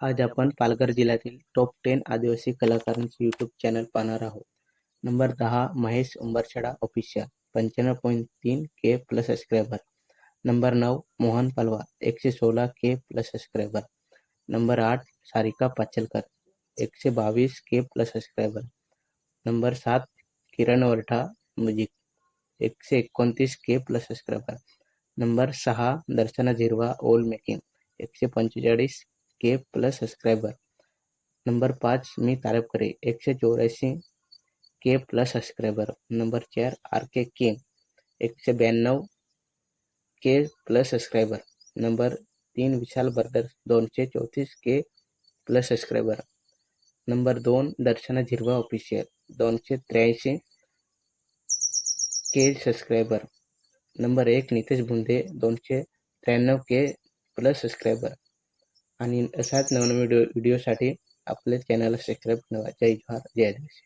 आज आपण पालघर जिल्ह्यातील टॉप 10 आदिवासी कलाकारांचे यूट्यूब चॅनल पाहणार आहोत. नंबर 10 महेश उंबरछडा ऑफिशियल 95.3 के प्लस सबस्क्रायबर. नंबर 9 मोहन पलवा 116 के प्लस सबस्क्रायबर. नंबर 8 सारिका पाचलकर 122 के प्लस सबस्क्रायबर. नंबर 7 किरण वरठा म्युझिक 129 के प्लस सबस्क्रायबर. नंबर 6 दर्शना झिरवा ओल मेकिंग 145 के प्लस सबस्क्रायबर. नंबर 5 मी तारपकरे 184 के प्लस सबस्क्रायबर. नंबर 4 आर के king 192 के plus subscriber. Number 3 विशाल brothers 234 के plus subscriber. Number 2 Darshana Zirwa official 283 K subscriber. Number 1 Nitesh Bhunde 293 K plus subscriber. आणि असाच नवनवीन व्हिडिओसाठी आपल्या चॅनलला subscribe करा. जय जोहार, जय आदिवासी.